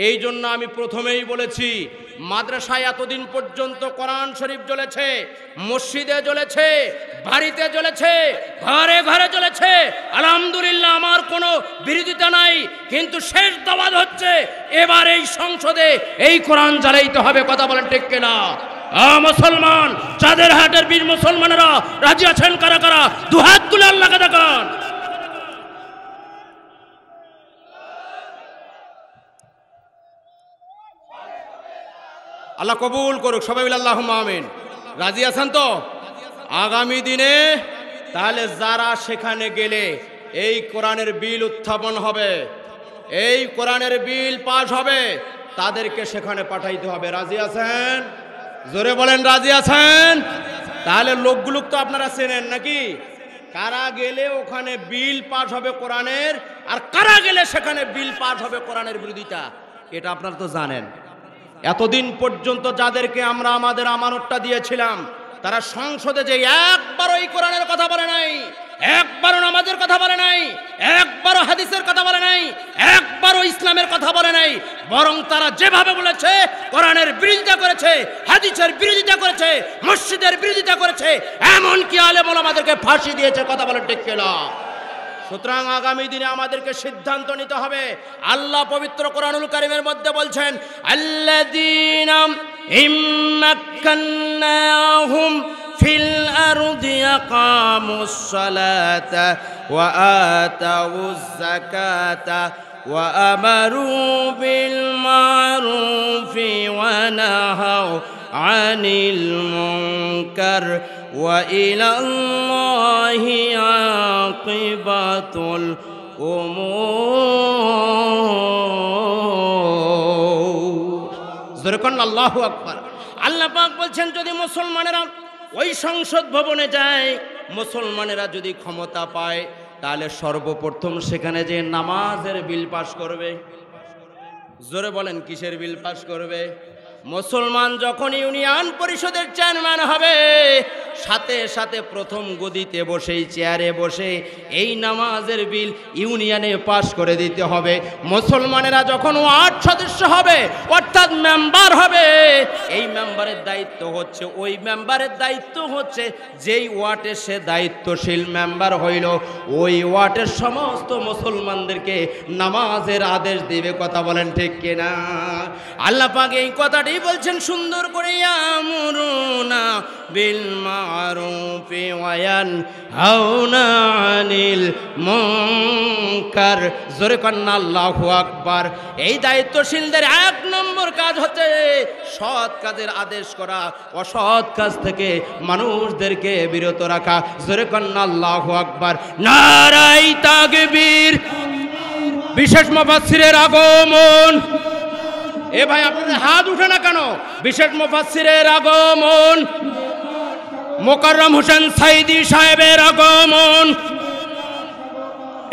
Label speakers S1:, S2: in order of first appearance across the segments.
S1: এই জন্য আমি প্রথমেই বলেছি, মাদ্রাসায় এতদিন পর্যন্ত কোরআন শরীফ জ্বলেছে, মসজিদে জ্বলেছে, বাড়িতে জ্বলেছে, ঘরে ঘরে জ্বলেছে। আলহামদুলিল্লাহ, আমার কোনো বিরোধিতা নাই। কিন্তু শেষ দাওয়াত হচ্ছে এবার এই সংসদে এই কোরআন জ্বালাইতে হবে। কথা বলেন ঠিক কিনা? মুসলমান, চাঁদের হাটের বীর মুসলমানেরা রাজি আছেন কারা কারা? দুহাত তুলে আল্লাহকে দেখান। আল্লাহ কবুল করুক, সবাই বলে আল্লাহুম্মা আমিন। রাজি আছেন তো? আগামী দিনে তাহলে যারা সেখানে গেলে এই কোরআনের বিল উত্থাপন হবে, এই কোরআনের বিল পাশ হবে, তাদেরকে সেখানে পাঠাইতে হবে। রাজি আছেন? জোরে বলেন, রাজি আছেন? তাহলে লোকগুলো তো আপনারা চেনেন নাকি? কারা গেলে ওখানে বিল পাশ হবে কোরআনের, আর কারা গেলে সেখানে বিল পাশ হবে কোরআনের বিরোধিতা, এটা আপনারা তো জানেন। এতদিন পর্যন্ত যাদেরকে আমরা আমাদের আমানতটা দিয়েছিলাম, তারা সংসদে যে একবারও এই কোরআনের কথা বলে নাই, একবারও নামাজের কথা বলে নাই, একবারও হাদিসের কথা বলে নাই, একবারও ইসলামের কথা বলে নাই। বরং তারা যেভাবে বলেছে কোরআনের বিরোধিতা করেছে, হাদিসের বিরোধিতা করেছে, মসজিদের বিরোধিতা করেছে, এমনকি আলেম ওলামাদেরকে ফাঁসি দিয়েছে। কথা বলেন ঠিক কিনা? সুতরাং আগামী দিনে আমাদেরকে সিদ্ধান্ত নিতে হবে। আল্লাহ পবিত্র কোরআনুল কারীমের মধ্যে বলছেন, আল্লাযীনা ইম্মাক্কান্নাহুম ফিল আরদি আকামুস সালাতা ওয়া আতাউয যাকাতা ওয়া আমারু বিল মারুফি ওয়া নাহাউ আনিল মুনকার ওয়া ইলাল্লাহি আকিবাতুল উমুর। জোরে কোন আল্লাহু আকবার। আল্লাহ পাক বলছেন, যদি মুসলমানেরা ওই সংসদ ভবনে যায়, মুসলমানেরা যদি ক্ষমতা পায়, তাহলে সর্বপ্রথম সেখানে যে নামাজের বিল পাশ করবে। জোরে বলেন, কিসের বিল পাশ করবে? মুসলমান যখন ইউনিয়ন পরিষদের চেয়ারম্যান হবে, সাথে সাথে প্রথম গদিতে বসেই চেয়ারে বসে এই নামাজের বিল ইউনিয়নে পাশ করে দিতে হবে। মুসলমানেরা যখন ওয়ার্ড সদস্য হবে, অর্থাৎ মেম্বার হবে, এই মেম্বারের দায়িত্ব হচ্ছে, ওই মেম্বারের দায়িত্ব হচ্ছে, যেই ওয়ার্ডে সে দায়িত্বশীল মেম্বার হইল, ওই ওয়ার্ডের সমস্ত মুসলমানদেরকে নামাজের আদেশ দিবে। কথা বলেন ঠিক কিনা? আল্লাহ পাক এই কথাটি বলছেন সুন্দর করে, ইয়ামুরুনা বিল মারুফি ওয়া ইয়ানহাউনা আনিল মুনকার। জোরে কান্না আল্লাহু আকবার। এই দায়িত্বশীলদের এক নম্বর কাজ হচ্ছে সৎ কাজের আদেশ করা, অসৎ কাজ থেকে মানুষদেরকে বিরত রাখা। জোরে কান্না আল্লাহু আকবার। নারায়ে তাকবীর। বিশেষ মুফাসসিরের আগমন। এ ভাই, আপনাদের হাত উঠে না কেন? বিশেষ মুফাসসিরের আগমন, মোকাররম হোসেন সাইদি সাহেবের আগমন,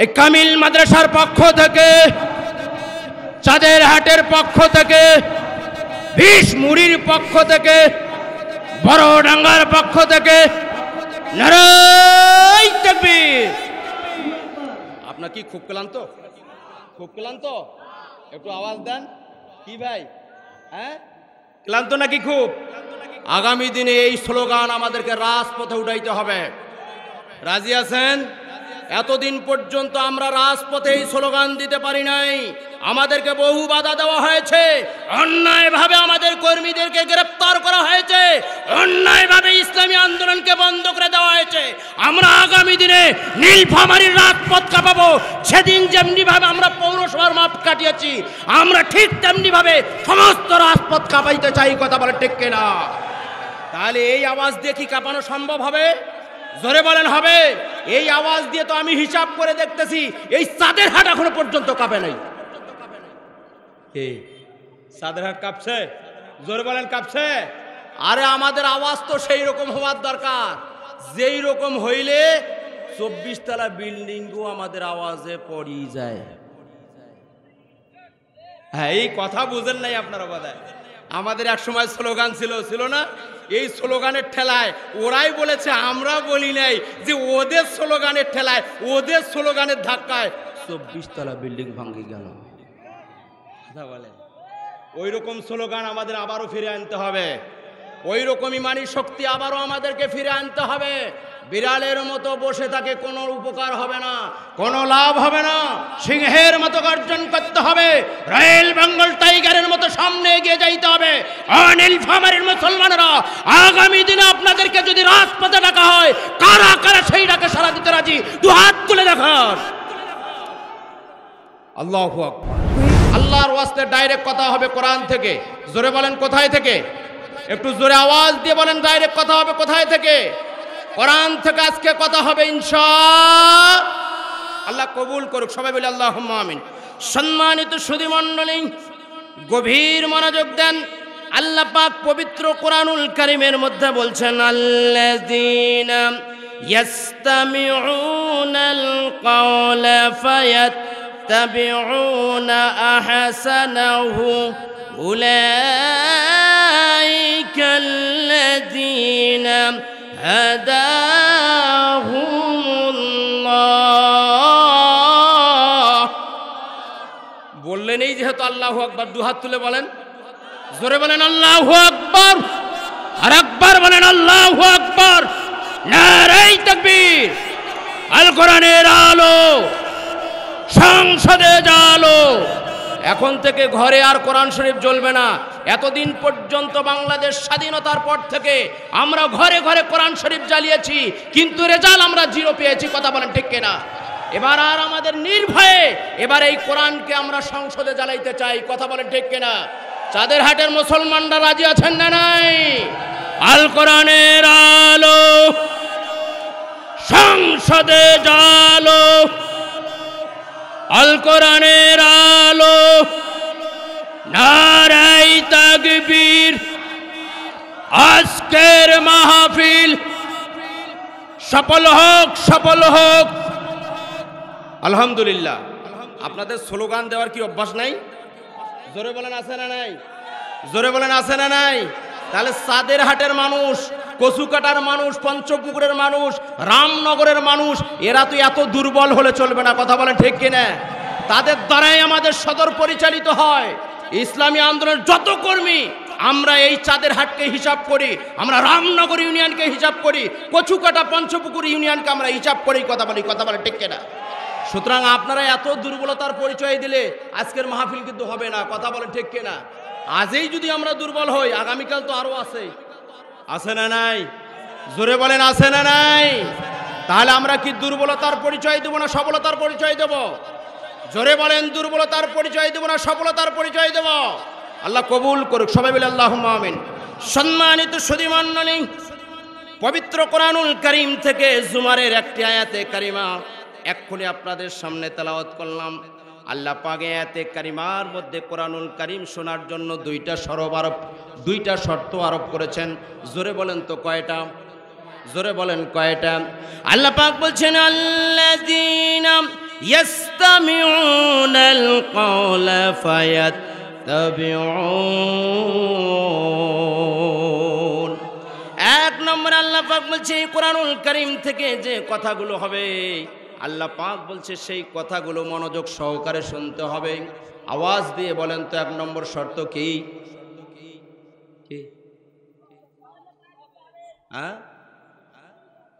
S1: এই কামিল মাদ্রাসার পক্ষ থেকে, চাঁদের হাটের পক্ষ থেকে, বিশ মুড়ির পক্ষ থেকে, বড়ডাঙ্গার পক্ষ থেকে, নারায়ে তাকবীর। আপনার কি খুব ক্লান্ত? খুব ক্লান্ত? একটু আওয়াজ দেন। কি ভাই, হ্যাঁ, ক্লান্ত নাকি খুব? আগামী দিনে এই স্লোগান আমাদেরকে রাজপথে উঠাইতে হবে। রাজি আছেন? এতদিন পর্যন্ত আমরা রাজপথে এই স্লোগান দিতে পারি নাই। আমাদেরকে বহু বাধা দেওয়া হয়েছে, অন্যায়ভাবে আমাদের কর্মীদেরকে গ্রেফতার করা হয়েছে, অন্যায়ভাবে ইসলামী আন্দোলনকে বন্ধ করে দেওয়া হয়েছে। আমরা আগামী দিনে নীলফামারীর রাজপথ কাঁপাবো। সেদিন যেমনিভাবে আমরা পৌরসভার মাপ কাটিয়েছি, আমরা ঠিক তেমনিভাবে সমস্ত রাজপথ কাঁপাইতে চাই। কথা বলে ঠিক কিনা? তাহলে এই আওয়াজ দিয়ে কি কাঁপানো সম্ভব হবে? জোরে বলেন, হবে? এই আওয়াজ দিয়ে তো আমি হিসাব করে দেখতেছি, এই চাঁদের হাট এখনো পর্যন্ত কাঁপে নাই। চাঁদের হাট কাঁপছে? জোরে বলেন, কাঁপছে? আরে আমাদের আওয়াজ তো সেই রকম হওয়ার দরকার, যেই রকম হইলে 24 তলা বিল্ডিংও আমাদের আওয়াজে পড়ি যায়। হ্যাঁ, এই কথা বুঝেন নাই আপনারা বোধহয়। আমাদের এক সময় স্লোগান ছিল না? এই স্লোগানের ঠেলায় ওরাই বলেছে, আমরা বলি নাই, যে ওদের স্লোগানের ঠেলায়, ওদের স্লোগানের ধাক্কায় 24 তলা বিল্ডিং ভাঙে গেল। কথা বলে ওই রকম স্লোগান আমাদের আবারও ফিরে আনতে হবে, ওই রকম ইমানি শক্তি আবারও আমাদেরকে ফিরে আনতে হবে। বিড়ালের মতো বসে থাকে কোনো উপকার হবে না, কোনো লাভ হবে না। সিংহের মতো গর্জন করতে হবে, রয়্যাল বেঙ্গল টাইগারের মতো সামনে এগিয়ে যাইতে হবে। নীলফামারীর মুসলমানেরা, আগামী দিনে আপনাদেরকে যদি রাজপথে ডাকা হয়, কারা কারা সেই ডাকে সাড়া দিতে রাজি? দু হাত তুলে দেখান। আল্লাহু আকবার। আল্লাহর ওয়াস্তে ডাইরেক্ট কথা হবে কোরআন থেকে। জোরে বলেন কোথায় থেকে? একটু জোরে আওয়াজ দিয়ে বলেন ডাইরেক্ট কথা হবে কোথায় থেকে? কোরআন থেকে আজকে কথা হবে ইনশাআল্লাহ। আল্লাহ কবুল করুক, সবাই বলে আল্লাহুম্মা আমিন। সম্মানিত সুধী মণ্ডলী, গভীর মনোযোগ দেন। আল্লাহ পাক পবিত্র কোরআনুল কারীমের মধ্যে বলছেন, আল্লাযীনা ইয়াস্তামিউনাল কাওলা ফায়াত্তাবিউনা আহসানাহু উলাইকাল্লাযীনা হাদাহুমুল্লাহ। বললেন এই যেহেতু আল্লাহু আকবার, দু হাত তুলে বলেন, জোরে বলেন আল্লাহু আকবার, আর আকবার বলেন আল্লাহু আকবার। নারে তাকবীর। আল কোরআনের আলো, সংসদে জালো। এখন থেকে ঘরে আর কোরআন শরীফ জ্বলবে না। এতদিন পর্যন্ত বাংলাদেশ স্বাধীনতার পর থেকে আমরা ঘরে ঘরে কোরআন শরীফ জ্বালিয়েছি, কিন্তু রেজাল্ট আমরা 0 পেয়েছি। কথা বলেন ঠিক কিনা? এবার আর আমাদের নির্ভয়ে এবার এই কোরআনকে আমরা সংসদে জ্বালাইতে চাই। কথা বলেন ঠিক কিনা? চাঁদেরহাটের মুসলমানরা রাজি আছেন না নাই? আল কোরআনের আলো, সংসদে জালো। আল কোরআনের আলো, নারাই তাকবীর। আজকের মাহফিল সফল হোক, সফল হোক। আলহামদুলিল্লাহ। আপনাদের স্লোগান দেওয়ার কি অভ্যাস নাই? জোরে বলেন আছে না নাই? জোরে বলেন আছে না নাই? তাহলে চাঁদেরহাটের মানুষ, কচুকাটার মানুষ, পঞ্চপুকুরের মানুষ, রামনগরের মানুষ, এরা তো এত দুর্বল হলে চলবে না। কথা বলেন ঠিক কিনা? তাদের দ্বারাই আমাদের সদর পরিচালিত হয়। ইসলামী আন্দোলনের যত কর্মী, আমরা এই চাঁদেরহাটকে হিসাব করি, আমরা রামনগর ইউনিয়নকে হিসাব করি, কচুকাটা পঞ্চপুকুর ইউনিয়নকে আমরা হিসাব করি। কথা বলেন ঠিক কিনা? সুতরাং আপনারা এত দুর্বলতার পরিচয় দিলে আজকের মাহফিল কিন্তু হবে না। কথা বলেন ঠিক কিনা? আজই যদি আমরা দুর্বল হই, আগামীকাল তো আরো আছে না নাই? জোরে বলেন আছে না নাই? তাহলে আমরা কি দুর্বলতার পরিচয় দেব না সফলতার পরিচয় দেব? জোরে বলেন, দুর্বলতার পরিচয় দেব না সফলতার পরিচয় দেব? আল্লাহ কবুল করুক, সবাই বলে আল্লাহুম্মা আমিন। সম্মানিত সুধী মণ্ডলী, পবিত্র কোরআনুল কারীম থেকে জুমারের একটি আয়াতে কারিমা এক্ষুনি আপনাদের সামনে তেলাওয়াত করলাম। আল্লাহ পাক আয়াতে কারিমার মধ্যে কোরআনুল কারীম শোনার জন্য দুইটা শর্ত আরোপ করেছেন। জোরে বলেন তো কয়টা? জোরে বলেন কয়টা? আল্লাহ পাক বলছেন, আল্লাযীনা ইয়াস্তামিউনাল কাওলা ফায়াত্তাবিউন। এক নম্বর আল্লাহ পাক বলছে এই কোরআনুল কারীম থেকে যে কথাগুলো হবে, আল্লাহ পাক বলছে সেই কথাগুলো মনোযোগ সহকারে শুনতে হবে। আওয়াজ দিয়ে বলেন তো এক নম্বর শর্ত কি?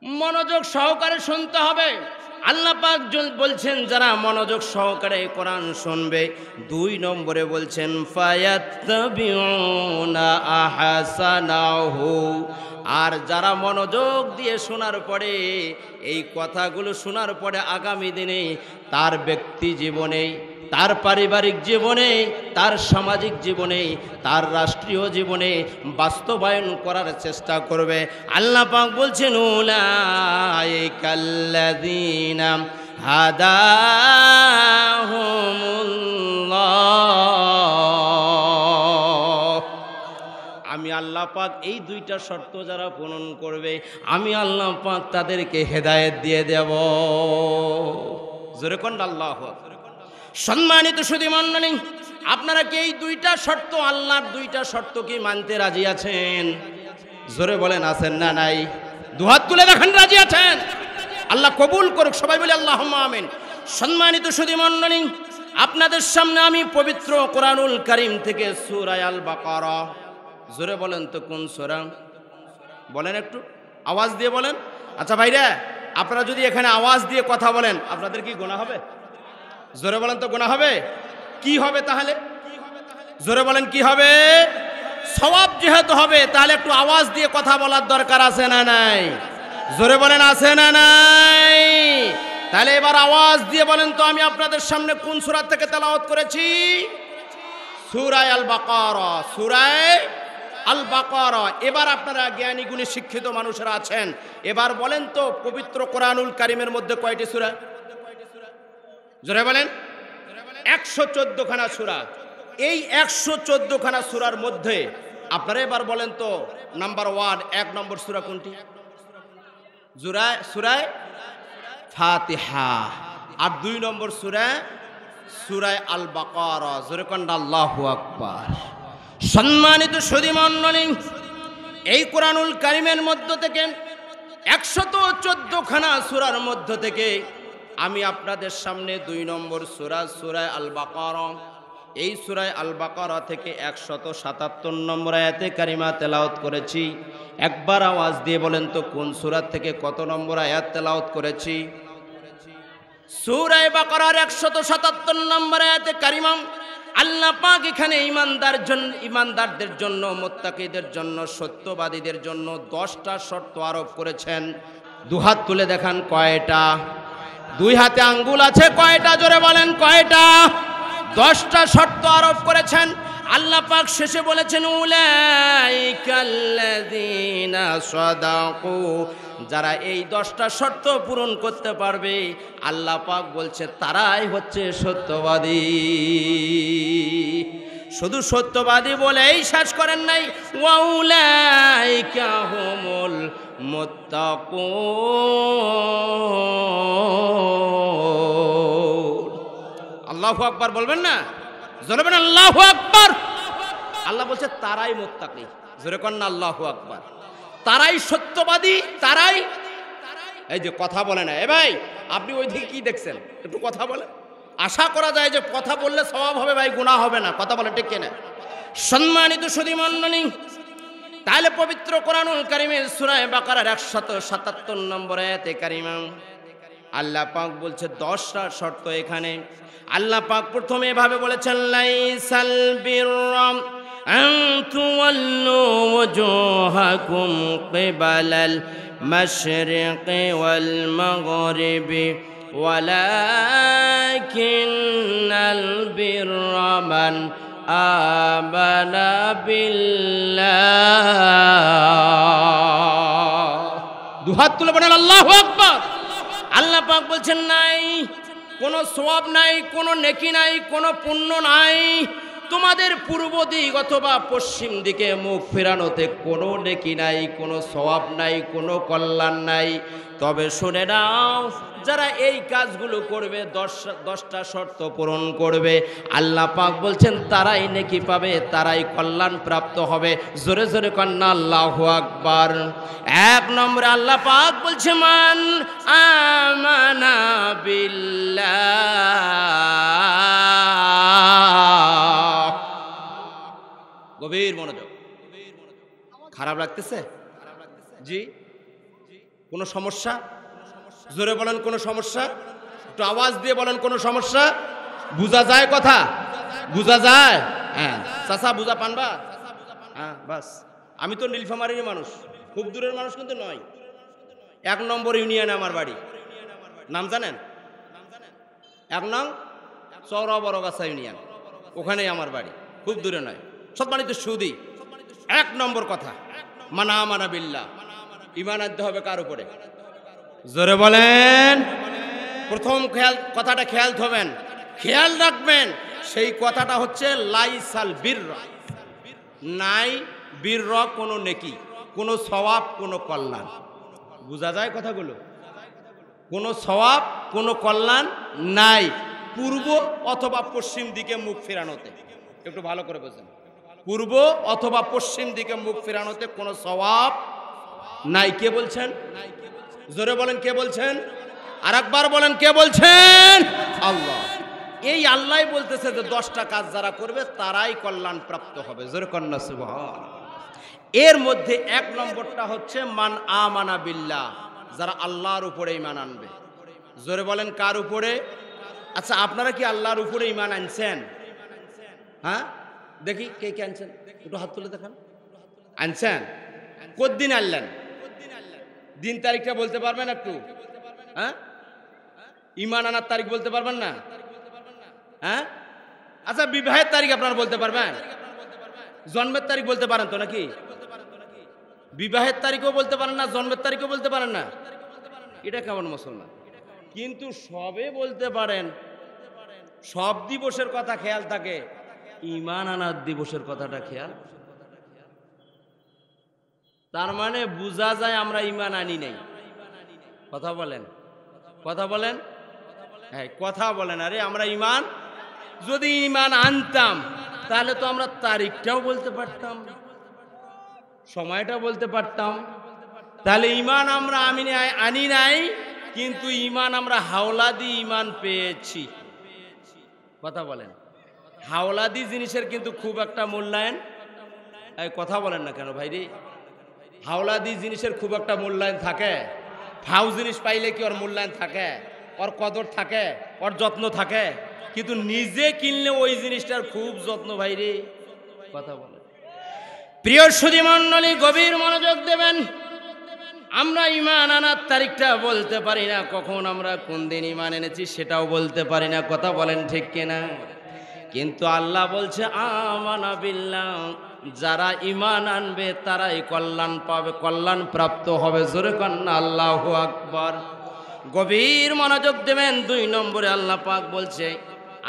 S1: মনোযোগ সহকারে শুনতে হবে। আল্লাহ পাক বলছেন যারা মনোযোগ সহকারে কোরআন শুনবে। 2 নম্বরে বলছেন ফায়াত্তাবিউনা আহসানাহু। আর যারা মনোযোগ দিয়ে শোনার পরে, এই কথাগুলো শোনার পরে আগামী দিনে তার ব্যক্তি জীবনে, তার পারিবারিক জীবনে, তার সামাজিক জীবনে, তার রাষ্ট্রীয় জীবনে বাস্তবায়ন করার চেষ্টা করবে। আল্লাহ পাক বলছেন উলাইকাল্লাযীনা হাদাহুমুল্লাহ। আমি আল্লাহ পাক এই 2টা শর্ত যারা পূরণ করবে, আমি আল্লাহ পাক তাদেরকে হেদায়েত দিয়ে দেব। জোরে কোন আল্লাহু আকবার। সম্মানিত সুধী মণ্ডলী, আপনারা কি এই 2টা শর্ত, আল্লাহর 2টা শর্ত কি মানতে রাজি আছেন? জোরে বলেন আছেন না নাই? 2 হাত তুলে দেখেন রাজি আছেন। আল্লাহ কবুল করুক, সবাই বলে আল্লাহুম্মা আমিন। সম্মানিত সুধী মণ্ডলী, আপনাদের সামনে আমি পবিত্র কোরআনুল কারীম থেকে সূরা আল বাকারা, জোরে বলেন তো কোন সূরা? বলেন একটু আওয়াজ দিয়ে বলেন। আচ্ছা ভাইরা, আপনারা যদি এখানে আওয়াজ দিয়ে কথা বলেন আপনাদের কি গুনাহ হবে? জোরে বলেন তো গুনাহ হবে? কি হবে তাহলে? জোরে বলেন কি হবে? সওয়াব যেহেতু হবে তাহলে একটু আওয়াজ দিয়ে কথা বলার দরকার আছে না নাই? জোরে বলেন আছে না নাই? তাহলে এবার আওয়াজ দিয়ে বলেন তো আমি আপনাদের সামনে কোন সূরা থেকে তেলাওয়াত করেছি? সূরা আল বাকারা, সূরা আল বাকারা। এবার আপনারা জ্ঞানী গুণী শিক্ষিত মানুষরা আছেন, এবার বলেন তো পবিত্র কোরআনুল কারীমের মধ্যে কয়টি সূরা? জোরে বলেন। 114 খানা সূরা। এই 114 খানা সূরার মধ্যে আপনারা এবার বলেন তো নাম্বার 1 এক নম্বর সূরা কোনটি? সূরা ফাতিহা। আর 2 নম্বর সূরা আল বাকারা। জোরে কোন আল্লাহু আকবার। সম্মানিত সুধী মণ্ডলী, এই কোরআনুল কারীমের মধ্য থেকে 114 খানা সূরার মধ্য থেকে আমি আপনাদের সামনে 2 নম্বর সূরা আল বাকারা, এই সূরা আল বাকারা থেকে 177 নম্বর আয়াতে কারিমা তেলাওয়াত করেছি। একবার আওয়াজ দিয়ে বলেন তো কোন সূরা থেকে কত নম্বর আয়াত তেলাওয়াত করেছি? সূরা বাকারার 177 নম্বর আয়াতে কারিমা আল্লাহ পাক এখানে ঈমানদারদের জন্য, মুত্তাকিদের জন্য, সত্যবাদীদের জন্য 10টা শর্ত আরোপ করেছেন। দুহাত তুলে দেখান কয়টা? 2 হাতে আঙ্গুল আছে কয়টা? জোরে বলেন কয়টা? 10টা শর্ত আরোপ করেছেন। আল্লাহ পাক শেষে বলেছেন উলাইকাল্লাযীনা সাদাকু, যারা এই 10টা শর্ত পূরণ করতে পারবে আল্লাহ পাক বলছে তারাই হচ্ছে সত্যবাদী। শুধু সত্যবাদী বলেই শেষ করেন নাই, ওয়া উলাইকা হুমুল মুত্তাকুন। আল্লাহু আকবার বলবেন না? জোরে বলেন আল্লাহু আকবার। আল্লাহ বলছে তারাই মুত্তাকি। জোরে কর না আল্লাহু আকবার। তারাই সত্যবাদী, তারাই। এই যে কথা বলে না, এ ভাই আপনি ওইদিকে কি দেখছেন? একটু কথা বলেন। আশা করা যায় যে কথা বললে সওয়াব হবে ভাই, গুনাহ হবে না। কথা বলে ঠিক কিনা? সম্মানিত সুধী মণ্ডলী, তাহলে পবিত্র কোরআনুল কারীমের সূরা বাকারার 177 নম্বর আয়াতে কারিমা আল্লাহ পাক বলছে 10টা শর্ত। এখানে আল্লাহ পাক প্রথমে এভাবে বলেছেন লাইসাল বিররা আন তুওয়াল্লু ওয়াজুহাকুম কিবালাল মাশরিকি ওয়াল মাগরিবি ওয়ালাকিন্নাল বিররা মান আমানা বিল্লাহ। দুহাত তুলে বলেন আল্লাহু আকবার। আল্লাহ পাক বলছেন নাই কোনো সওয়াব নাই, কোনো নেকি নাই, কোনো পুণ্য নাই। তোমাদের পূর্ব দিক অথবা পশ্চিম দিকে মুখ ফেরানোতে কোনো নেকি নাই, কোনো সওয়াব নাই, কোনো কল্যাণ নাই। তবে শুনে নাও, যারা এই কাজগুলো করবে, 10টা শর্ত পূরণ করবে, আল্লাহ পাক বলছেন তারাই নেকি পাবে, তারাই কল্যাণ প্রাপ্ত হবে। জোরে জোরে কন্না আল্লাহু আকবার। 1 নম্বরে আল্লাহ পাক বলছে মান আমানা বিল্লাহ। গভীর মনোযোগ। খারাপ লাগতেছে? জি, কোনো সমস্যা? জোরে বলেন কোনো সমস্যা? একটু আওয়াজ দিয়ে বলেন কোনো সমস্যা? বুঝা যায় কথা? বুঝা যায়? হ্যাঁ চাচা বুঝা পানবা? হ্যাঁ বাস। আমি তো নীলফামারীর মানুষ, খুব দূরের মানুষ কিন্তু নয়। 1 নম্বর ইউনিয়নে আমার বাড়ি। নাম জানেন? 1 নং চৌরা বড়গাছা ইউনিয়ন, ওখানেই আমার বাড়ি, খুব দূরে নয়। সম্মানিত সুধী, 1 নম্বর কথা মানা আমানা বিল্লাহ। ঈমান আনতে হবে কার উপরে? জোরে বলেন। প্রথম কথাটা খেয়াল থবেন, খেয়াল রাখবেন। সেই কথাটা হচ্ছে লাইসাল বিররা, নাই বিররা কোনো নেকি, কোনো সওয়াব, কোনো কল্যাণ। বুঝা যায় কথাগুলো? কোনো সওয়াব, কোনো কল্যাণ নাই পূর্ব অথবা পশ্চিম দিকে মুখ ফেরানোতে। একটু ভালো করে বোঝেন, পূর্ব অথবা পশ্চিম দিকে মুখ ফেরানোতে কোনো সওয়াব নাই। কে বলছেন? জোরে বলেন কে বলছেন? আর একবার বলেন কে বলছেন? আল্লাহ। এই আল্লাহ বলতেছে যে 10টা কাজ যারা করবে তারাই কল্যাণ প্রাপ্ত হবে। জোরে কন্যা সুবহান। এর মধ্যে 1 নম্বরটা হচ্ছে মান আমানা বিল্লাহ, যারা আল্লাহর উপরে ঈমান আনবে। জোরে বলেন কার উপরে? আচ্ছা আপনারা কি আল্লাহর উপরে ঈমান আনছেন? হ্যাঁ দেখি কে কে আনছেন, একটু হাত তুলে দেখান। আনছেন? কতদিন আনলেন? দিন তারিখটা বলতে পারবেন একটু? হ্যাঁ ঈমান আনার তারিখ বলতে পারবেন না? হ্যাঁ আচ্ছা বিবাহের তারিখ আপনারা বলতে পারবেন? জন্মের তারিখ বলতে পারেন তো নাকি? বিবাহের তারিখও বলতে পারেন না, জন্মের তারিখও বলতে পারেন না। এটা কেমন মুসলমান? কিন্তু সবে বলতে পারেন, সব দিবসের কথা খেয়াল থাকে, ঈমান আনার দিবসের কথাটা খেয়াল। তার মানে বোঝা যায় আমরা ঈমান আনি নাই। কথা বলেন, কথা বলেন, হ্যাঁ কথা বলেন। আরে আমরা ঈমান, যদি ঈমান আনতাম তাহলে তো আমরা তারিখটাও বলতে পারতাম, সময়টা বলতে পারতাম। তাহলে ঈমান আমরা আনি নাই, কিন্তু ঈমান আমরা হাওলাদি ঈমান পেয়েছি। কথা বলেন, হাওলাদি জিনিসের কিন্তু খুব একটা মূল্যায়ন, কথা বলেন না কেন ভাই রে? হাওলাদি জিনিসের খুব একটা মূল্যায়ন থাকে? ফাউ জিনিস পাইলে কি ওর মূল্যায়ন থাকে? ওর কদর থাকে? ওর যত্ন থাকে? কিন্তু নিজে কিনলে ওই জিনিসটার খুব যত্ন ভাই রে। কথা বলেন। প্রিয় সুধী মণ্ডলী, গভীর মনোযোগ দেবেন। আমরা ঈমান আনার তারিখটা বলতে পারি না, কখন আমরা কোন দিন ঈমান এনেছি সেটাও বলতে পারি না। কথা বলেন ঠিক কিনা? কিন্তু আল্লাহ বলছে আমানা বিল্লাহ, যারা ঈমান আনবে তারাই কল্যাণ পাবে, কল্যাণ প্রাপ্ত হবে। জোরে কন্না আল্লাহু আকবার। গভীর মনোযোগ দেবেন। 2 নম্বরে আল্লাহ পাক বলছে,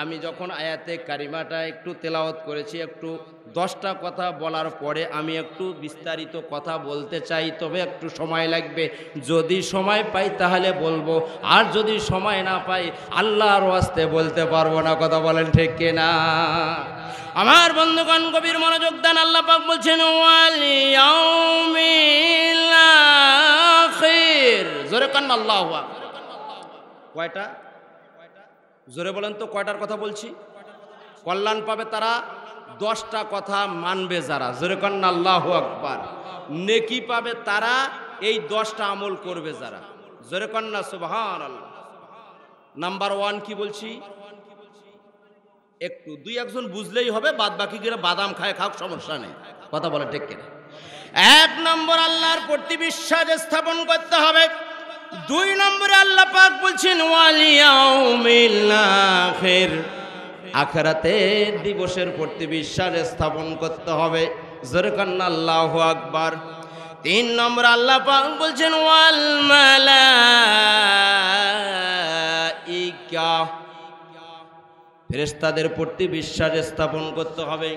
S1: আমি যখন আয়াতে কারিমাটা একটু তেলাওয়াত করেছি, একটু 10টা কথা বলার পরে আমি একটু বিস্তারিত কথা বলতে চাই, তবে একটু সময় লাগবে। যদি সময় পাই তাহলে বলবো, আর যদি সময় না পাই আল্লাহর ওয়াস্তে বলতে পারবো না। কথা বলেন ঠিক কিনা? আমার বন্ধুগণ গভীর মনোযোগ দেন। আল্লাহ পাক বলছেন ওয়াল ইয়াউমিল আখির। জোরে কান আল্লাহু আকবার। কয়টা? জোরে বলেন তো কয়টার কথা বলছি? কল্যাণ পাবে তারা 10টা কথা মানবে যারা। জোরে কান আল্লাহু আকবার। নেকি পাবে তারা এই 10টা আমল করবে যারা। জোরে কান না সুবহানাল্লাহ। নাম্বার 1 কি বলছি? একটু 2-1 জন বুঝলেই হবে, বাদ বাকি গিয়ে বাদাম খায় খাক, সমস্যা নেই। কথা বলে ঠিক কিনা? 1 নম্বর আল্লাহর প্রতি বিশ্বাস স্থাপন করতে হবে। 2 নম্বরে আল্লাহ পাক বলছেন ওয়াল ইয়াউমিল আখির, আখিরাতের দিবসের প্রতি বিশ্বাস স্থাপন করতে হবে। জোরে কান্না আল্লাহু আকবার। 3 নম্বর আল্লাহ পাক বলছেন ওয়াল মালাইকা, ফেরেশতাদের প্রতি বিশ্বাস স্থাপন করতে হবে।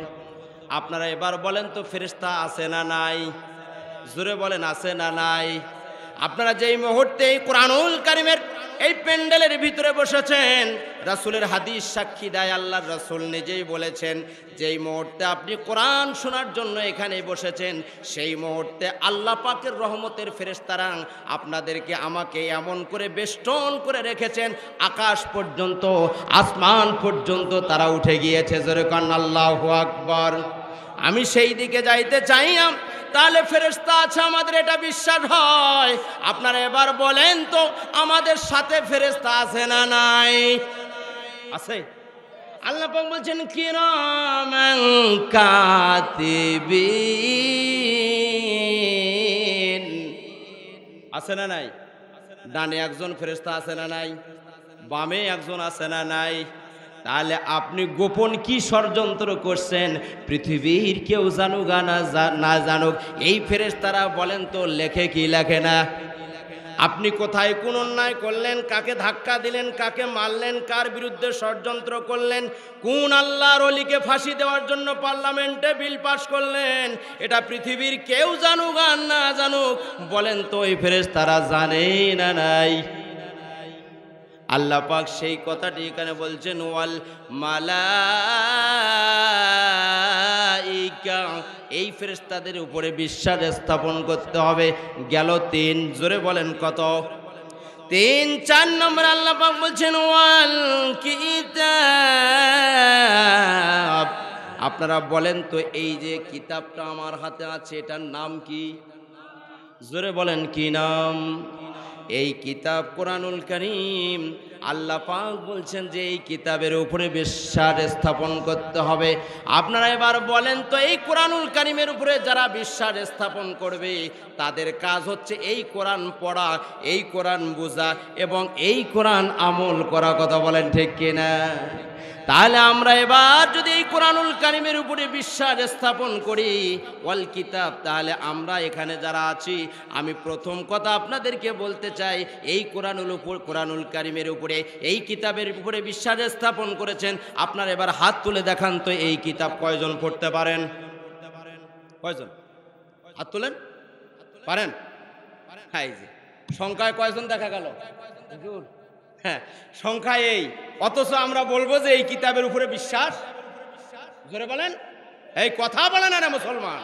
S1: আপনারা এবার বলেন তো ফেরেশতা আছে না নাই? জোরে বলেন আছে না নাই? আপনারা যেই মুহূর্তে এই কোরআনুল কারীমের এই প্যান্ডেলের ভিতরে বসেছেন, রাসূলের হাদিস সাক্ষী দেয়, আল্লাহর রাসূল নিজেই বলেছেন, যেই মুহূর্তে আপনি কোরআন শোনার জন্য এখানে বসেছেন, সেই মুহূর্তে আল্লাহ পাকের রহমতের ফেরেশতারা আপনাদেরকে আমাকে এমন করে বেষ্টন করে রেখেছেন, আকাশ পর্যন্ত, আসমান পর্যন্ত তারা উঠে গিয়েছে। জোরে কান আল্লাহু আকবার। আমি সেই দিকে যাইতে চাই না, তাহলে ফেরেশতা আছে আমাদের এটা বিশ্বাস হয়। আপনারা এবার বলেন তো আমাদের সাথে ফেরেশতা আছে না নাই? আছে। আল্লাহ পাক বলছেন কিরামান কাতিবিন, আছে না নাই? ডানে একজন ফেরেশতা আছে না নাই? বামে একজন আছে না নাই? তাহলে আপনি গোপন কি ষড়যন্ত্র করছেন, পৃথিবীর কেউ জানুক না জানুক, এই ফেরেশতারা বলেন তো লেখে কি লেখে না? আপনি কোথায় কোন অন্যায় করলেন, কাকে ধাক্কা দিলেন, কাকে মারলেন, কার বিরুদ্ধে ষড়যন্ত্র করলেন, কোন আল্লাহর ওলিকে ফাঁসি দেওয়ার জন্য পার্লামেন্টে বিল পাস করলেন, এটা পৃথিবীর কেউ জানুক আর না জানুক, বলেন তো এই ফেরেশতারা জানে না নাই? আল্লাহ পাক সেই কথাটি এখানে বলছেন ওয়াল মালাইকা, এই ফেরেশতাদের উপরে বিশ্বাস স্থাপন করতে হবে। গেল 3, জোরে বলেন কত? 3-4 নম্বর আল্লাহ পাক বলছেন ওয়াল কিতাব। আপনারা বলেন তো এই যে কিতাবটা আমার হাতে আছে এটার নাম কি? জোরে বলেন কি নাম? এই কিতাব কোরআনুল কারীম। আল্লাহ পাক বলছেন যে এই কিতাবের উপরে বিশ্বাস স্থাপন করতে হবে। আপনারা এবার বলেন তো এই কোরআনুল কারীমের উপরে যারা বিশ্বাস স্থাপন করবে তাদের কাজ হচ্ছে এই কোরআন পড়া, এই কোরআন বোঝা এবং এই কোরআন আমল করা। কথা বলেন ঠিক কিনা? তাহলে আমরা এবার যদি এই কোরআনুল কারীমের উপরে বিশ্বাস স্থাপন করি ওয়াল কিতাব, তাহলে আমরা এখানে যারা আছি আমি প্রথম কথা আপনাদেরকে বলতে চাই এই কোরআনুল কারীমের উপরে এই কিতাবের উপরে বিশ্বাস স্থাপন করেছেন। আপনারা এবার হাত তুলে দেখান তো এই কিতাব কয়জন পড়তে পারেন? কয়জন হাত তুলেন? পারেন? হ্যাঁ, এই যে সংখ্যায় কয়জন দেখা গেল? হ্যাঁ, সংখ্যায় এই। অথচ আমরা বলবো যে এই কিতাবের উপরে বিশ্বাস। জোরে বলেন, এই কথা বলেন না মুসলমান,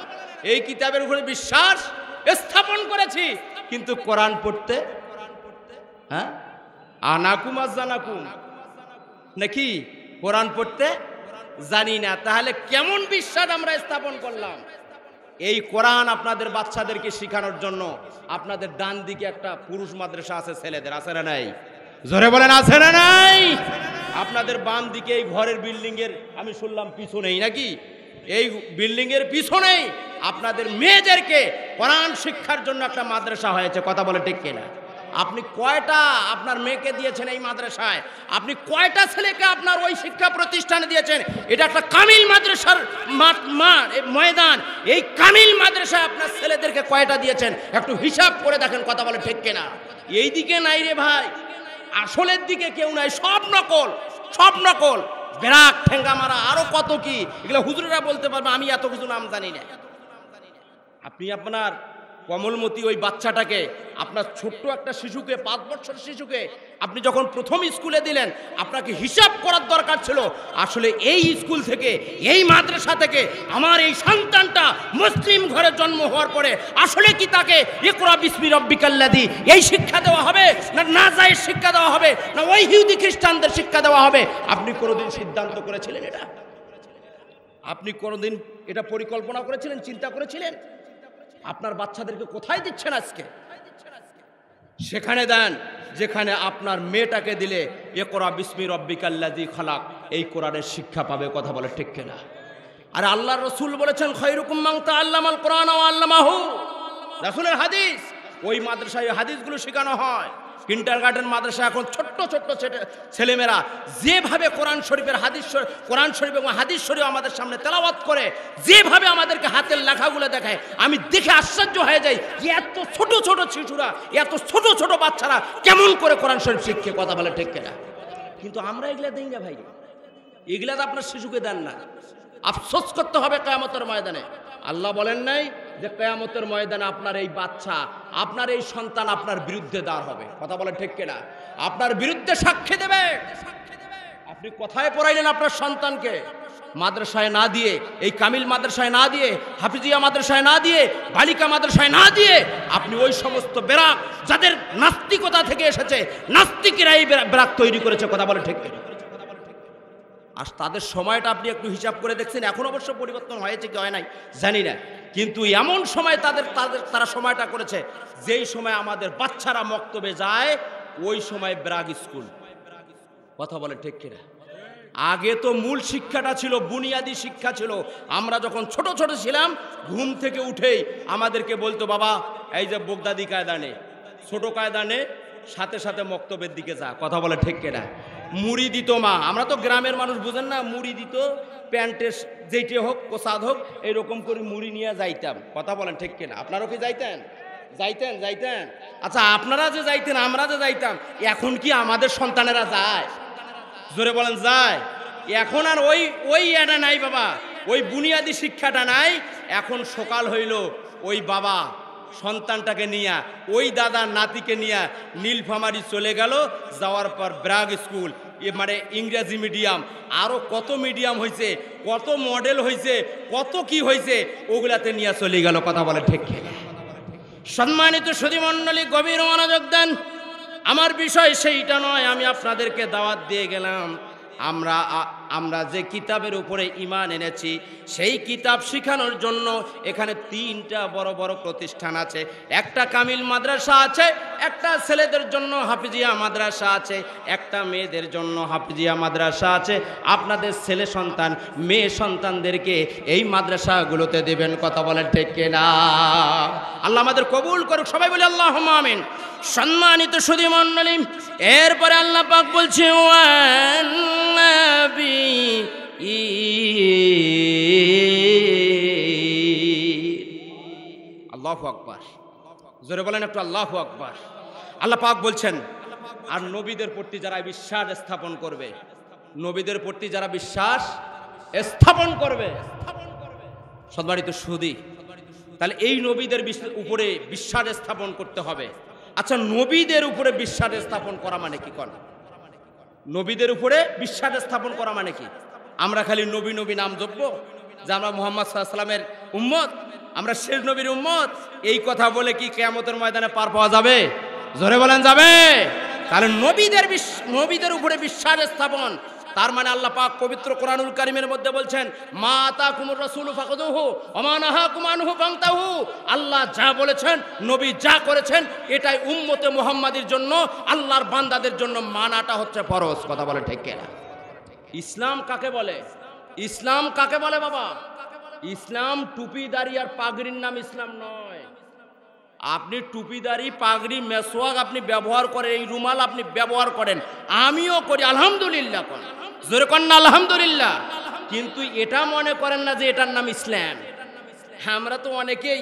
S1: এই কিতাবের উপরে বিশ্বাস স্থাপন করেছি, কিন্তু কোরআন পড়তে হ্যাঁ আনাকুম আজানাকুম নাকি কোরআন পড়তে জানি না। তাহলে কেমন বিশ্বাস আমরা স্থাপন করলাম? এই কোরআন আপনাদের বাচ্চাদেরকে শেখানোর জন্য আপনাদের ডান দিকে একটা পুরুষ মাদ্রাসা আছে, ছেলেদের আছে না নাই? জোরে বলেন আছে না নাই? আপনাদের বাম দিকে এই ঘরের বিল্ডিং এর আমি শুনলাম পিছনেই নাকি, এই বিল্ডিং এর পিছনেই আপনাদের মেয়েদেরকে কোরআন শিক্ষার জন্য একটা মাদ্রাসা হয়েছে। কথা বলে ঠিক কিনা? আপনি কয়টা আপনার মেয়েকে দিয়েছেন এই মাদ্রাসায়? আপনি কয়টা ছেলেকে আপনার ওই শিক্ষা প্রতিষ্ঠানে দিয়েছেন? এটা একটা কামিল মাদ্রাসার ময়দান। এই কামিল মাদ্রাসায় আপনার ছেলেদেরকে কয়টা দিয়েছেন একটু হিসাব করে দেখেন। কথা বলে ঠিক কিনা? এই দিকে নাই রে ভাই, আসলের দিকে কেউ নাই, সব নকল, সব নকল, বেরাক ঠেঙ্গা মারা আরো কত কি, এগুলো হুজুরেরা বলতে পারবে, আমি এত কিছু নাম জানি না। আপনি আপনার কমলমতি ওই বাচ্চাটাকে, আপনার ছোট্ট একটা শিশুকে, 5 বছর শিশুকে আপনি যখন প্রথম স্কুলে দিলেন, আপনাকে হিসাব করার দরকার ছিল আসলে এই স্কুল থেকে, এই মাদ্রাসা থেকে আমার এই সন্তানটা মুসলিম ঘরে জন্ম হওয়ার পরে আসলে কি তাকে ইকরা বিসমি রাব্বিকাল্লাযী এই শিক্ষা দেওয়া হবে, না নাজায়েজ শিক্ষা দেওয়া হবে, না ওই ইহুদি খ্রিস্টানদের শিক্ষা দেওয়া হবে? আপনি কোনোদিন সিদ্ধান্ত করেছিলেন এটা? আপনি কোনোদিন এটা পরিকল্পনা করেছিলেন, চিন্তা করেছিলেন? আপনার বাচ্চাদেরকে কোথায় দিচ্ছেন আজকে? সেখানে দেন যেখানে আপনার মেয়েটাকে দিলে ইকরা বিসমি রাব্বিকাল্লাযী খালাক এই কোরআনের শিক্ষা পাবে। কথা বলে ঠিক কিনা? আর আল্লাহর রাসূল বলেছেন খায়রুকুম মান তাআল্লামাল কোরআন ওয়া আল্লামাহু। রাসূলের হাদিস, ওই মাদ্রাসায় হাদিসগুলো শেখানো হয়। কিন্ডারগার্টেন মাদ্রাসা এখন ছোট্ট ছোট্ট ছেলেমেয়েরা যেভাবে কোরআন শরীফের কোরআন শরীফ এবং হাদিস শরীফ আমাদের সামনে তেলাওয়াত করে, যেভাবে আমাদেরকে হাতের লেখাগুলো দেখায়, আমি দেখে আশ্চর্য হয়ে যাই যে এত ছোট ছোট শিশুরা, এত ছোট ছোট বাচ্চারা কেমন করে কোরআন শরীফ শিখে। কথা বলে ঠিক কিনা? কিন্তু আমরা এগুলা দিই না ভাই, এগুলা তো আপনার শিশুকে দেন না। আফসোস করতে হবে কিয়ামতের ময়দানে। আল্লাহ বলেন নাই যে কিয়ামতের ময়দানে আপনার এই বাচ্চা, আপনার এই সন্তান আপনার বিরুদ্ধে দাঁড় হবে। কথা বলে ঠিক কিনা? আপনার বিরুদ্ধে সাক্ষী দেবে। আপনি কোথায় পড়াইলেন আপনার সন্তানকে? মাদ্রাসায় না দিয়ে, এই কামিল মাদ্রাসায় না দিয়ে, হাফিজিয়া মাদ্রাসায় না দিয়ে, বালিকা মাদ্রাসায় না দিয়ে আপনি ওই সমস্ত বেরাক যাদের নাস্তিকতা থেকে এসেছে, নাস্তিকেরা এই বেরাক তৈরি করেছে। কথা বলে ঠিক কিনা? আর তাদের সময়টা আপনি একটু হিসাব করে দেখছেন? এখন অবশ্য পরিবর্তন হয়েছে কি হয় নাই জানি না, কিন্তু এমন সময় তারা সময়টা করেছে যেই সময় আমাদের বাচ্চারা মক্তবে যায়, ওই সময় ব্রাগ স্কুল। কথা বলে ঠিক কিনা? আগে তো মূল শিক্ষাটা ছিল, বুনিয়াদি শিক্ষা ছিল। আমরা যখন ছোট ছোট ছিলাম, ঘুম থেকে উঠেই আমাদেরকে বলতো বাবা এই যে বগদাদি কায়দা নে, ছোট কায়দা নে, সাথে সাথে মক্তবের দিকে যা। কথা বলে ঠিক কিনা? মুড়ি দিত মা, আমরা তো গ্রামের মানুষ বুঝেন না, মুড়ি দিত, প্যান্টের যেইটে হোক পোশাক হোক এইরকম করে মুড়ি নিয়ে যাইতাম। কথা বলেন ঠিক কিনা? আপনারাও কি যাইতেন? যাইতেন? যাইতেন? আচ্ছা, আপনারা যে যাইতেন, আমরা যে যাইতাম, এখন কি আমাদের সন্তানেরা যায়? জোরে বলেন যায়? এখন আর ওই এটা নাই বাবা, ওই বুনিয়াদি শিক্ষাটা নাই। এখন সকাল হইল, ওই বাবা সন্তানটাকে নিয়ে, ওই দাদা নাতিকে নিয়ে নীলফামারী চলে গেল। যাওয়ার পর ব্রাগ স্কুল, মানে ইংরেজি মিডিয়াম, আরও কত মিডিয়াম হয়েছে, কত মডেল হয়েছে, কত কি হয়েছে, ওগুলাতে নিয়ে চলে গেল। কথা বলে ঠিক। সম্মানিত সুধী মণ্ডলী, গভীর মনোযোগ দেন। আমার বিষয় সেইটা নয়। আমি আপনাদেরকে দাওয়াত দিয়ে গেলাম, আমরা যে কিতাবের উপরে ঈমান এনেছি সেই কিতাব শেখানোর জন্য এখানে 3টা বড় বড় প্রতিষ্ঠান আছে। একটা কামিল মাদ্রাসা আছে, একটা ছেলেদের জন্য হাফিজিয়া মাদ্রাসা আছে, একটা মেয়েদের জন্য হাফিজিয়া মাদ্রাসা আছে। আপনাদের ছেলে সন্তান মেয়ে সন্তানদেরকে এই মাদ্রাসাগুলোতে দেবেন। কথা বলেন ঠিক কিনা? আল্লাহ আমাদের কবুল করুক, সবাই বলি আল্লাহুম্মা আমিন। সম্মানিত সুধী মণ্ডলী, এরপরে আল্লাহ পাক বলছে আল্লাহু আকবার, জোরে বলেন একটু আল্লাহু আকবার। আল্লাহ পাক বলছেন, আর নবীদের প্রতি যারা বিশ্বাস স্থাপন করবে, নবীদের প্রতি যারা বিশ্বাস স্থাপন করবে, সম্মানিত সুধী, তাহলে এই নবীদের উপরে বিশ্বাস স্থাপন করতে হবে। আচ্ছা, নবীদের উপরে বিশ্বাস স্থাপন করা মানে কি? কোন নবীদের উপরে বিশ্বাস স্থাপন করা মানে কি? আমরা খালি নবী নবী নাম জপবো যে আমরা মুহাম্মদ সাল্লাল্লাহু আলাইহি ওয়াসাল্লামের উম্মত, আমরা শেষ নবীর উম্মত, এই কথা বলে কি কিয়ামতের ময়দানে পার পাওয়া যাবে? জোরে বলেন যাবে? তাহলে নবীদের উপরে বিশ্বাস স্থাপন, তার মানে আল্লাহ পাক পবিত্র কোরআনুল কারীমের মধ্যে বলছেন, মা আতাকুমুর রাসূলু ফাখুযুহু ওয়া মা নাহাকুম আনহু ফান্তাহু। আল্লাহ যা বলেছেন, নবী যা করেছেন, এটাই উম্মতে মুহাম্মাদির জন্য, আল্লাহর বান্দাদের জন্য মানাটা হচ্ছে ফরজ। কথা বলে ঠিক কিনা? ইসলাম কাকে বলে? ইসলাম কাকে বলে বাবা? ইসলাম টুপিদারি আর পাগড়ির নাম ইসলাম নয়। আপনি টুপিদারি, পাগড়ি, মেসওয়াক আপনি ব্যবহার করেন, এই রুমাল আপনি ব্যবহার করেন, আমিও করি, আলহামদুলিল্লাহ করেন, জোরে করেন না আলহামদুলিল্লাহ। কিন্তু এটা মনে করেন না যে এটার নাম ইসলাম। আমরা তো অনেকেই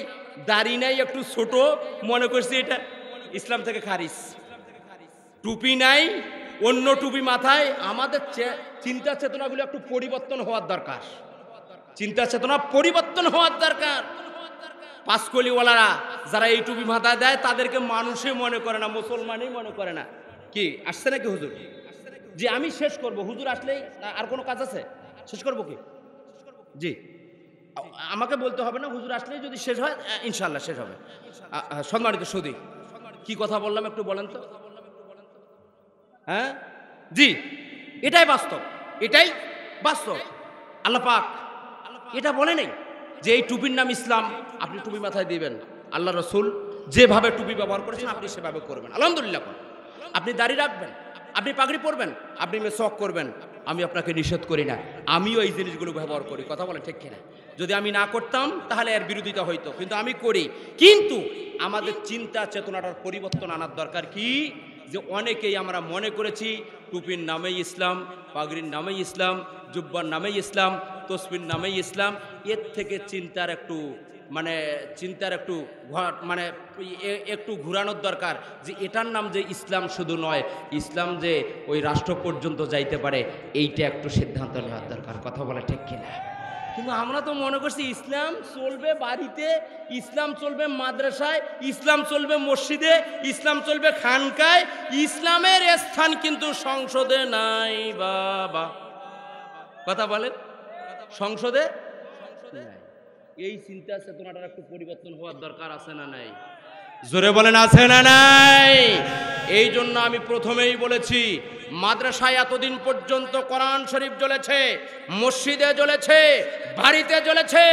S1: দাড়ি নাই, একটু ছোট, মনে করছি এটা ইসলাম থেকে খারিজ। টুপি নাই, অন্য টুপি মাথায়। আমাদের চিন্তা চেতনাগুলো একটু পরিবর্তন হওয়ার দরকার, চিন্তা চেতনা পরিবর্তন হওয়ার দরকার। পাঁচকলিওয়ালারা যারা এই টুপি মাথায় দেয় তাদেরকে মানুষই মনে করে না, মুসলমানই মনে করে না। কি আসছে নাকি হুজুর? জি আমি শেষ করব, হুজুর আসলেই। আর কোনো কাজ আছে? শেষ করব কি? জি আমাকে বলতে হবে না, হুজুর আসলেই যদি শেষ হয় ইনশাআল্লাহ শেষ হবে। সম্মানিত সুধী, কি কথা বললাম একটু বলেন তো? হ্যাঁ জি, এটাই বাস্তব, এটাই বাস্তব। আল্লাহ পাক এটা বলে নেই যে এই টুপির নাম ইসলাম, আপনি টুপি মাথায় দিবেন। আল্লাহ রসুল যেভাবে টুপি ব্যবহার করেছেন আপনি সেভাবে করবেন, আলহামদুলিল্লাহ। আপনি দাড়ি রাখবেন, আপনি পাগড়ি পরবেন, আপনি মেসওয়াক করবেন, আমি আপনাকে নিষেধ করি না, আমিও এই জিনিসগুলো ব্যবহার করি। কথা বলেন ঠিক কিনা? যদি আমি না করতাম তাহলে এর বিরোধিতা হইতো, কিন্তু আমি করি। কিন্তু আমাদের চিন্তা চেতনাটার পরিবর্তন আনার দরকার। কি যে অনেকেই আমরা মনে করেছি টুপির নামেই ইসলাম, পাগড়ির নামেই ইসলাম, জুব্বার নামেই ইসলাম, তসবির নামেই ইসলাম। এর থেকে চিন্তার একটু একটু ঘুরানোর দরকার যে এটার নাম যে ইসলাম শুধু নয়, ইসলাম যে ওই রাষ্ট্র পর্যন্ত যাইতে পারে, এইটা একটু সিদ্ধান্ত নেওয়ার দরকার। কথা বলে ঠিক কিনা? কিন্তু আমরা তো মনে করছি ইসলাম চলবে বাড়িতে, ইসলাম চলবে মাদ্রাসায়, ইসলাম চলবে মসজিদে, ইসলাম চলবে খানকায়। ইসলামের স্থান কিন্তু সংসদে নাই বাবা। কথা বলেন, সংসদে নাই। এই চিন্তা চেতনাটার একটু পরিবর্তন হওয়ার দরকার আছে না নাই? জোরে বলেন আছে না নাই? এই জন্য আমি প্রথমেই বলেছি, মাদ্রাসায় এতদিন পর্যন্ত কোরআন শরীফ জ্বলেছে, মসজিদে জ্বলেছে, বাড়িতে জ্বলেছে,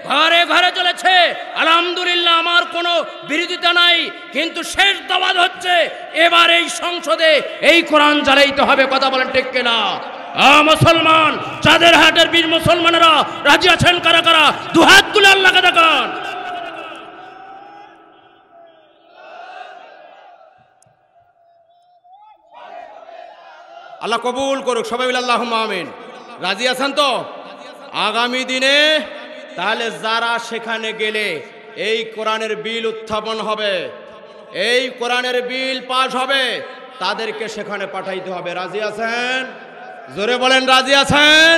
S1: ঘরে ঘরে জ্বলেছে, আলহামদুলিল্লাহ, আমার কোনো বিরোধিতা নাই। কিন্তু শেষ দাওয়াত হচ্ছে এবার এই সংসদে এই কোরআন জ্বালাইতে হবে। কথা বলেন ঠিক কিনা? মুসলমান, চাঁদের হাটের বীর মুসলমানেরা রাজি আছেন কারা কারা? দুহাত তুলে আল্লাহকে দেখান। আল্লাহ কবুল করুক, সবাই বলে আল্লাহুম্মা আমিন। রাজি আছেন তো? আগামী দিনে তাহলে যারা সেখানে গেলে এই কোরআনের বিল উত্থাপন হবে, এই কোরআনের বিল পাস হবে, তাদেরকে সেখানে পাঠাইতে হবে। রাজি আছেন? জোরে বলেন রাজি আছেন?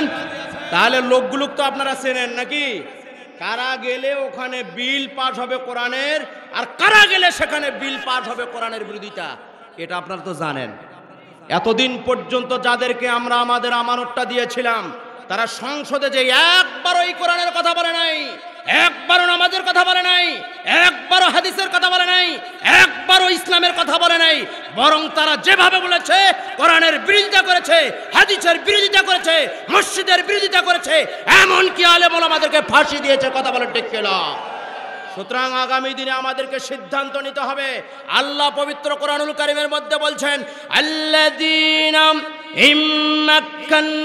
S1: তাহলে লোকগুলো তো আপনারা চেনেন নাকি? কারা গেলে ওখানে বিল পাস হবে কোরআনের, আর কারা গেলে সেখানে বিল পাস হবে কোরআনের বিরোধিতা, এটা আপনারা তো জানেন। এতদিন পর্যন্ত যাদেরকে আমরা আমাদের আমানতটা দিয়েছিলাম, তারা সংসদে যে একবার ওই কোরআনের কথা বলে নাই, একবার একবারও নামাজের কথা বলে নাই, একবারও হাদিসের কথা বলে নাই, একবারও ইসলামের কথা বলে নাই, বরং তারা যেভাবে বলেছে কোরআনের বিরোধিতা করেছে, হাদিসের বিরোধিতা করেছে, মসজিদের বিরোধিতা করেছে, এমনকি আলেম ওলামাদেরকে ফাঁসি দিয়েছে। কথা বলে ঠিক কিনা? সুতরাং আগামী দিনে আমাদেরকে সিদ্ধান্ত নিতে হবে। আল্লাহ পবিত্র কোরআনুল কারীমের মধ্যে বলছেন, আল্লাযীনা ইম্মাক্কান্নাহুম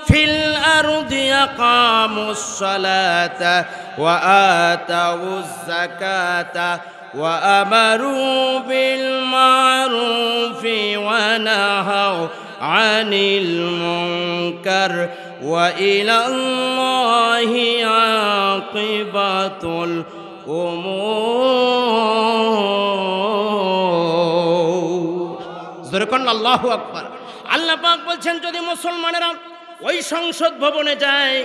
S1: ফিল আরদি আকামুস সালাতা ওয়া আতাউয যাকাতা ওয়া আমারু বিল মারুফি ওয়া নাহাউ আনিল মুনকার ওয়া ইলাল্লাহি আকিবাতুল উমুর। যখন আল্লাহু আকবার। আল্লাহ পাক বলছেন, যদি মুসলমানেরা ওই সংসদ ভবনে যায়,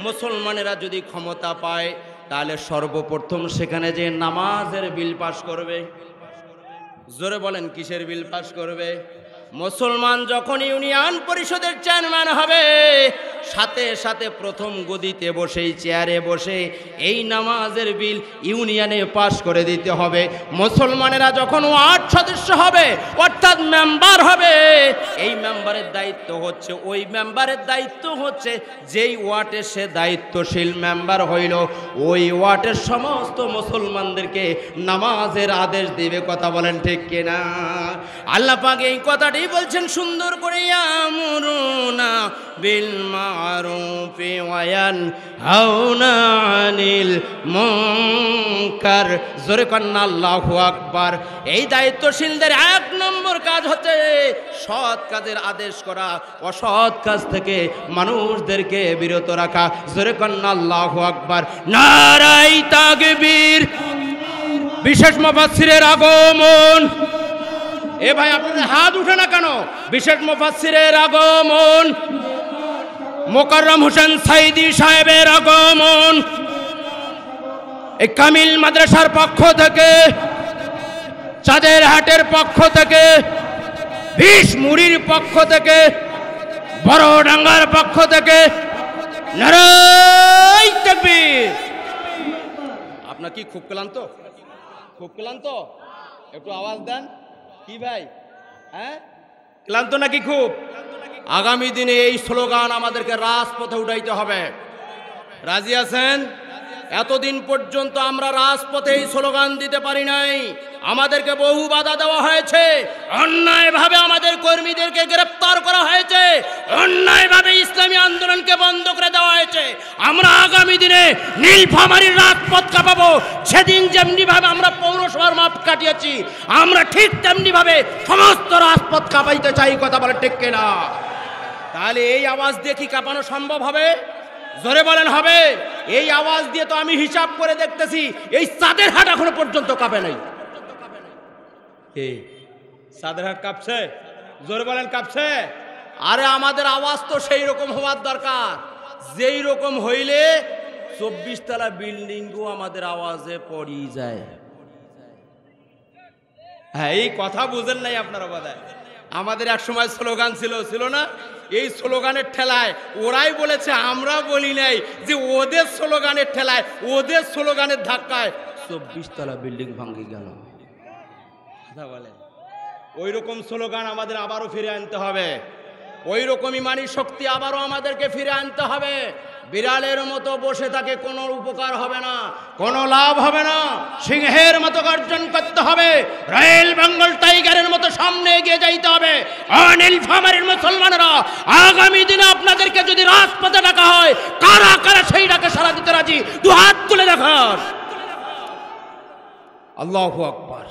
S1: মুসলমানেরা যদি ক্ষমতা পায়, তাহলে সর্বপ্রথম সেখানে যে নামাজের বিল পাস করবে। জোরে বলেন, কিসের বিল পাস করবে? মুসলমান যখন ইউনিয়ন পরিষদের চেয়ারম্যান হবে, সাথে সাথে প্রথম গদিতে বসে, চেয়ারে বসে এই নামাজের বিল ইউনিয়নে পাস করে দিতে হবে। মুসলমানেরা যখন ওয়ার্ড সদস্য হবে, অর্থাৎ মেম্বার হবে, এই মেম্বারের দায়িত্ব হচ্ছে, ওই মেম্বারের দায়িত্ব হচ্ছে যেই ওয়ার্ডের সে দায়িত্বশীল মেম্বার হইল, ওই ওয়ার্ডের সমস্ত মুসলমানদেরকে নামাজের আদেশ দিবে। কথা বলেন ঠিক কিনা? আল্লাহ পাক এই কথাটি বলছেন সুন্দর করে, ইয়ামুরুনা বিল মারুফি ওয়া ইয়ানহাউনা আনিল মুনকার। জোরে কন্না আল্লাহু আকবার। এই দায়িত্বশীলদের এক নম্বর কাজ হচ্ছে সৎ কাজের আদেশ করা, অসৎ কাজ থেকে মানুষদেরকে বিরত রাখা। জোরে কন্না আল্লাহু আকবার। নারায়ে তাকবীর। বিশেষ মুফাসসিরের আগমন। এ ভাই, আপনাদের হাত উঠে না কেন? বিশেষ মুফাসসিরের আগমন, মোকাররম হোসেন সাইদি সাহেবের আগমন, এই কামিল মাদ্রাসার পক্ষ থেকে, চাঁদের হাটের পক্ষ থেকে, বিশমুড়ির পক্ষ থেকে, বড়ডাঙ্গার পক্ষ থেকে নারায়ে তাকবীর। আপনার কি খুব ক্লান্ত? খুব ক্লান্ত? একটু আওয়াজ দেন। কি ভাই, হ্যাঁ, ক্লান্ত নাকি খুব? আগামী দিনে এই স্লোগান আমাদেরকে রাজপথে উঠাইতে হবে। রাজি আছেন? এতদিন পর্যন্ত আমরা রাজপথে এই স্লোগান দিতে পারি নাই, আমাদেরকে বহু বাধা দেওয়া হয়েছে, অন্যায়ভাবে আমাদের কর্মীদেরকে গ্রেফতার করা হয়েছে, অন্যায়ভাবে ইসলামী আন্দোলনকে বন্ধ করে দেওয়া হয়েছে। আমরা আগামী দিনে নীলফামারীর রাজপথ কাঁপাবো। সেদিন যেমনিভাবে আমরা পৌরসভার মাপ কাটিয়েছি, আমরা ঠিক তেমনিভাবে সমস্ত রাজপথ কাঁপাইতে চাই। কথা বলে ঠিক কিনা? তাহলে এই আওয়াজ দিয়ে কি কাঁপানো সম্ভব হবে? জোরে বলেন, হবে? এই আওয়াজ দিয়ে তো আমি হিসাব করে দেখতেছি, এই চাঁদের হাট এখনো পর্যন্ত কাঁপে নাই। চাঁদের হাট কাঁপছে? জোরে বলেন, কাঁপছে? আরে আমাদের আওয়াজ তো সেই রকম হওয়ার দরকার, যেই রকম হইলে 24 তলা বিল্ডিংও আমাদের আওয়াজে পড়ি যায়। হ্যাঁ, এই কথা বুঝেন নাই আপনারা বোধহয়। আমাদের এক সময় স্লোগান ছিল না? এই স্লোগানের ঠেলায় ওরাই বলেছে, আমরা বলি নাই, যে ওদের স্লোগানের ঠেলায়, ওদের স্লোগানের ধাক্কায় 24 তলা বিল্ডিং ভাঙে গেল। কথা বলেন, ওই রকম স্লোগান আমাদের আবারও ফিরে আনতে হবে, ওই রকম ইমানি শক্তি আবারও আমাদেরকে ফিরে আনতে হবে। বিড়ালের মতো বসে থাকে কোনো উপকার হবে না, কোনো লাভ হবে না। সিংহের মতো গর্জন করতে হবে, রয়্যাল বেঙ্গল টাইগারের মতো সামনে এগিয়ে যাইতে হবে। নীলফামারীর মুসলমানেরা, আগামী দিনে আপনাদেরকে যদি রাজপথে ডাকা হয়, কারা কারা সেই ডাকে সাড়া দিতে রাজি? দু হাত তুলে দেখান। আল্লাহু আকবার।